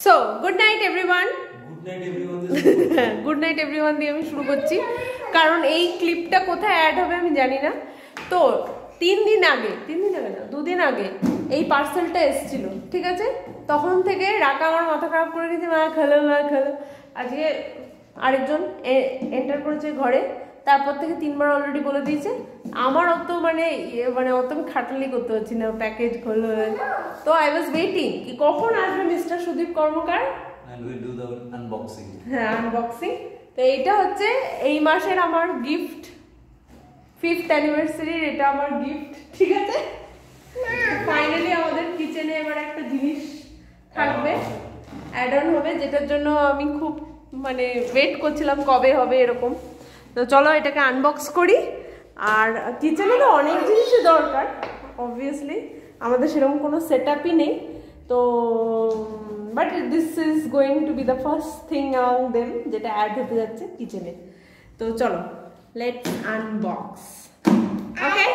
So, good night everyone. Good night everyone দিয়ে আমি শুরু করছি, কারণ এই ক্লিপটা কোথায় অ্যাড হবে আমি জানি না। তো 3 দিন আগে না 2 দিন আগে এই পার্সেলটা এসেছিল, ঠিক আছে? তখন থেকে রাকা আমার মাথা খারাপ করে দিয়েছে, মা খেলো। আজকে আরেকজন এন্টার করেছে ঘরে, তারপর থেকে 3 বার অলরেডি বলে দিয়েছে। আমার অত মানে অত আমি খাটালি করতে পারছি না, প্যাকেজ খোলো। তো আই ওয়াজ ওয়েটিং কি কখন আসবে mister Sudip Karmakar, and we do the unboxing. হ্যাঁ, আনবক্সিং। তো এইটা হচ্ছে এই মাসের আমার গিফট, 5th অ্যানিভার্সারির এটা আমার গিফট, ঠিক আছে? ফাইনালি আমাদের কিচেনে এবার একটা জিনিস থাকবে, অ্যাড অন হবে, যেটার জন্য আমি খুব মানে ওয়েট করছিলাম কবে হবে এরকম। তো চলো এটাকে আনবক্স করি। আর কিচেনে তো অনেক জিনিসই দরকার, অবভিয়াসলি আমাদের সেরকম কোনো সেটআপই নেই। তো but this is going to B the first thing among them যেটা অ্যাড হতে যাচ্ছে কিচেনে। তো চলো লেটস আনবক্স। ওকে,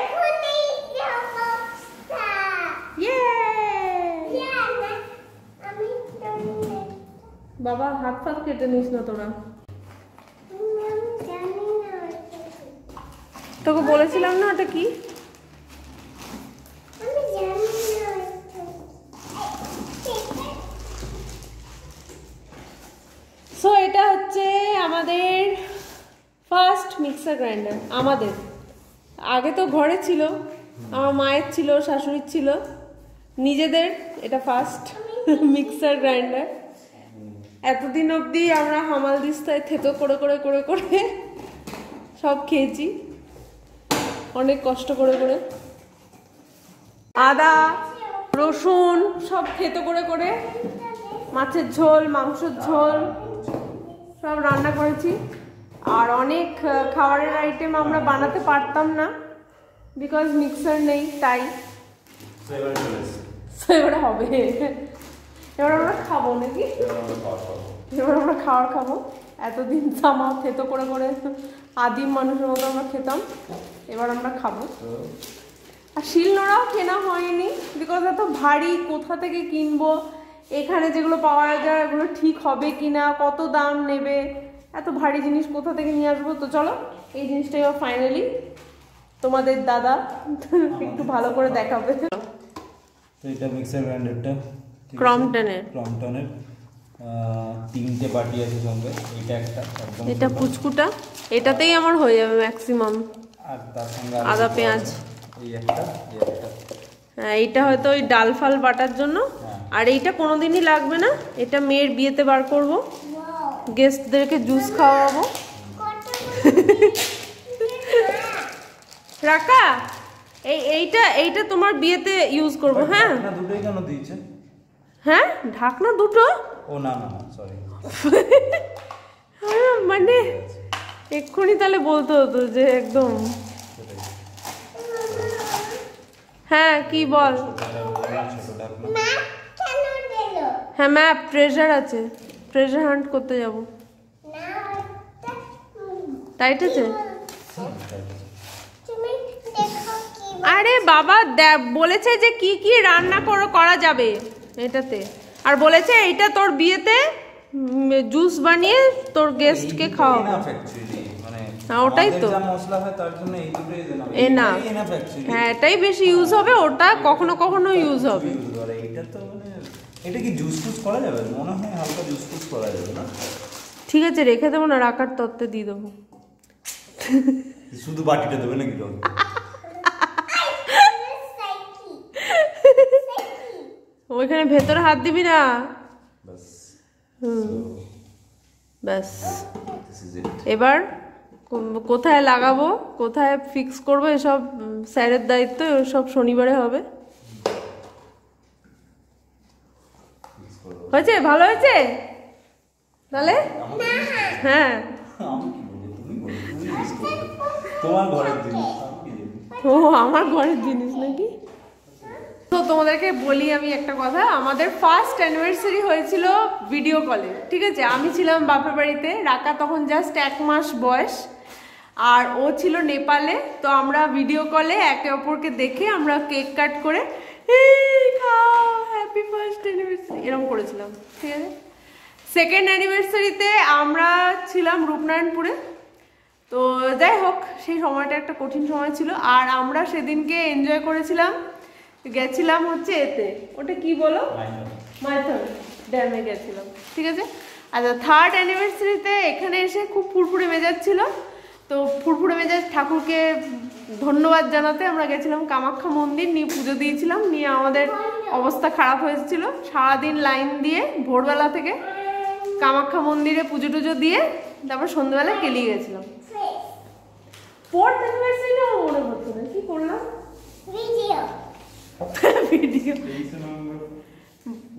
বাবা হাত ফাত কেটে নিস না তোরা। তোকে বলেছিলাম না ওটা কি। সো এটা হচ্ছে আমাদের ফার্স্ট মিক্সার গ্রাইন্ডার। আমাদের আগে তো ঘরে ছিল, আমার মায়ের ছিল, শাশুড়ির ছিল, নিজেদের এটা ফার্স্ট মিক্সার গ্রাইন্ডার। এতদিন অবধি আমরা হামাল দিস্তায় থেতো করে করে করে করে সব খেয়েছি, অনেক কষ্ট করে করে। আদা রসুন সব থেতো করে করে মাছের ঝোল, মাংসের ঝোল সব রান্না করেছি। আর অনেক খাবারের আইটেম আমরা বানাতে পারতাম না, বিকজ মিক্সার নেই, তাই এবারে হবে। এবার আমরা খাবো নাকি, এবার আমরা খাবো। এতদিন জামা থেতো করে করে আদিম মানুষের মতো আমরা খেতাম, এবার আমরা খাবো। আর শিলনোড়াও কেনা হয়নি, বিকজ এত ভারী, কোথা থেকে কিনবো, এখানে যেগুলো পাওয়া যায় এগুলো ঠিক হবে কিনা, কত দাম নেবে, এত ভারী জিনিস কোথা থেকে নিয়ে আসবো। তো চলো এই জিনিসটাই ফাইনালি তোমাদের দাদা একটু ভালো করে দেখাবে। তো এটা মিক্সার গ্রাইন্ডারটা ক্রমটনের 3টে বাটি আছে সঙ্গে, এটা একটা একদম, এটা পুচকুটা, এটাতেই আমার হয়ে যাবে ম্যাক্সিমাম। আর তার সঙ্গে আদা পেঁয়াজ, এই একটা হ্যাঁ এইটা হয়তো ওই ডাল ফাল বাটার জন্য। আর এইটা কোনোদিনই লাগবে না, এটা মেয়ের বিয়েতে বার করব, গেস্টদেরকে জুস খাওয়াবো। রাকা এইটা তোমার বিয়েতে ইউজ করব। হ্যাঁ, দুটোই কেন দিয়েছে? হ্যাঁ, ঢাকনা দুটো। ও না সরি, মানে এক্ষুনি তাহলে বলতে হতো যে একদম। হ্যাঁ কি বল। হ্যাঁ ম্যাপ, ট্রেজার আছে, ট্রেজার হান্ট করতে যাব। টাইট আছে? আরে বাবা বলেছে যে কি কি রান্না করা যাবে এটাতে, আর বলেছে এইটা তোর বিয়েতে জুস বানিয়ে তোর গেস্টকে খাওয়াবো। হ্যাঁ ওটাই তো, হ্যাঁ এটাই বেশি ইউজ হবে, ওটা কখনো কখনো ইউজ হবে। এটা কি জুস টুস করা যাবে? মনে হয় হালকা জুস টুস করা যাবে না? ঠিক আছে রেখে দেবো না, রাখার তত্ত্বে দিয়ে দেবো। শুধু বাটিটা দেবে নাকি? ওইখানে ভেতরে হাত দিবি না, ব্যাস। এবার কোথায় লাগাবো, কোথায় ফিক্স করবো, এসব স্যারের দায়িত্ব, সব শনিবারে হবে। হয়েছে? ভালো হয়েছে তাহলে? হ্যাঁ, ও আমার ঘরের জিনিস নাকি। তো তোমাদেরকে বলি আমি একটা কথা, আমাদের ফার্স্ট অ্যানিভার্সারি হয়েছিল ভিডিও কলে, ঠিক আছে? আমি ছিলাম বাপের বাড়িতে, রাকা তখন জাস্ট 1 মাস বয়স, আর ও ছিল নেপালে। তো আমরা ভিডিও কলে একে অপরকে দেখে আমরা কেক কাট করে খাও হ্যাপি হ্যাপি ফার্স্ট অ্যানিভার্সারি এরকম করেছিলাম, ঠিক আছে। সেকেন্ড অ্যানিভার্সারিতে আমরা ছিলাম রূপনারায়ণপুরে। তো যাই হোক, সেই সময়টা একটা কঠিন সময় ছিল। আর আমরা সেদিনকে এনজয় করেছিলাম, গেছিলাম হচ্ছে এতে, ওটা কি বলো, মাইথন ড্যামে গেছিলাম, ঠিক আছে। আচ্ছা, থার্ড অ্যানিভার্সারিতে এখানে এসে খুব ফুরফুরে মেজাজ ছিল। তো ফুরফুরে মেজাজ ঠাকুরকে ধন্যবাদ জানাতে আমরা গেছিলাম কামাখ্যা মন্দির, নিয়ে পুজো দিয়েছিলাম। নিয়ে আমাদের অবস্থা খারাপ হয়েছিল, সারাদিন লাইন দিয়ে ভোরবেলা থেকে কামাখ্যা মন্দিরে পুজো টুজো দিয়ে তারপর সন্ধ্যেবেলায় কেলিয়ে গেছিলাম। ফোর্থ অ্যানিভার্সারিতে আমার মনে পড়ছে না কি করলাম, ভিডিও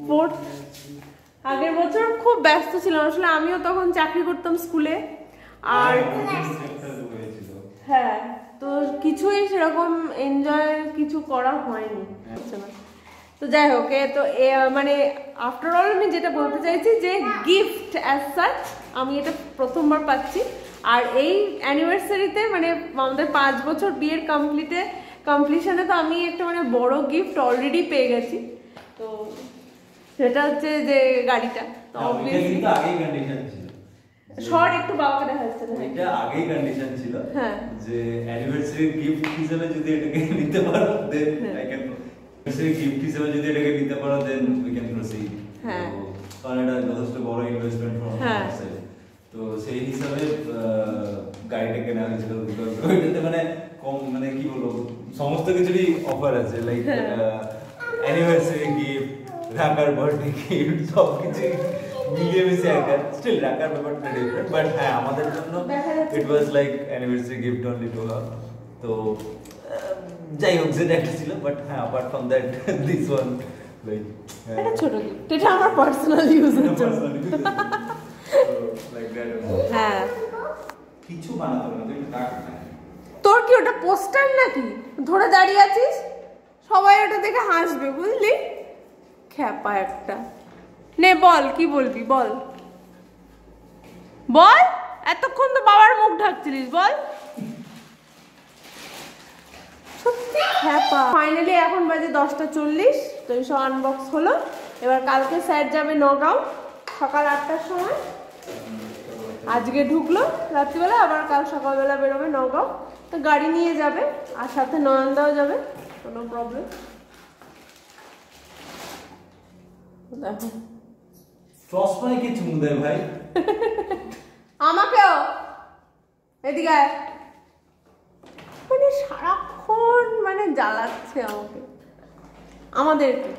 ফোর্থ আগের বছর খুব ব্যস্ত ছিলাম আসলে, আমিও তখন চাকরি করতাম স্কুলে। আর হ্যাঁ, তো কিছুই সেরকম এনজয় কিছু করা হয়নি। তো যাই হোক, তো মানে আফটার অল আমি যেটা বলতে চাইছি যে গিফট অ্যাজ সাচ আমি এটা প্রথমবার পাচ্ছি। আর এই অ্যানিভার্সারিতে মানে আমাদের 5 বছর বিয়ের কমপ্লিশনে তো আমি একটা মানে বড় গিফট অলরেডি পেয়ে গেছি। তো সেটা হচ্ছে যে গাড়িটা। তো অবভিয়াসলি আগেই কন্ডিশন ছিল, শর্ট একটু বাবাকে দেখা যাচ্ছে না, এটা আগেই কন্ডিশন ছিল হ্যাঁ, যে অ্যানিভার্সারি গিফট হিসেবে যদি এটাকে নিতে পারো then I can, anniversary gift হিসেবে যদি এটাকে নিতে পারো দেন উই ক্যান প্রসিড। হ্যাঁ, কারণ এটা যথেষ্ট বড় ইনভেস্টমেন্ট ফ্রম আওয়ার সাইড। তো সেই হিসাবে গাড়িটা কেনা হয়েছিল। ওইটাতে মানে কম মানে কি বলবো, সমস্ত কিছুরই অফার আছে, লাইক অ্যানিভার্সারি গিফট, রাকার বার্থডে গিফট, সব কিছু মিলিয়ে মিশে একটা। স্টিল রাকার ব্যাপারটা ডিফারেন্ট, বাট হ্যাঁ আমাদের জন্য it was like anniversary gift only to her. তো যাই হোক, যেটা একটা ছিল, বাট হ্যাঁ apart from that this one like এটা ছোট গিফট, এটা আমার পার্সোনাল ইউজের জন্য। হ্যাঁ, কিছু বানাতো না, তুই টাকা না। তোর কি ওটা পোস্টার নাকি ধরে দাঁড়িয়ে আছিস? সবাই ওটা দেখে হাসবে, বুঝলি? খ্যাপা একটা। নে বল, কি বলবি বল বল, এতক্ষণ তো বাবার মুখ ঢাকছিলিস, বল। সত্যি খ্যাপা। ফাইনালি এখন বাজে 10:40, তো এইসব আনবক্স হলো। এবার কালকে স্যার যাবে নগাঁও সকাল 8টার সময়। আজকে ঢুকলো রাত্রিবেলা, আবার কাল সকালবেলা বেরোবে নগাঁও। তো গাড়ি নিয়ে যাবে, আর সাথে নয়নদাও যাবে, কোনো প্রবলেম। দেখো চশমায় কি চুমু দেয় ভাই? আমাকেও এদিকে আয়। মানে সারাক্ষণ মানে জ্বালাচ্ছে আমাকে, আমাদেরকে।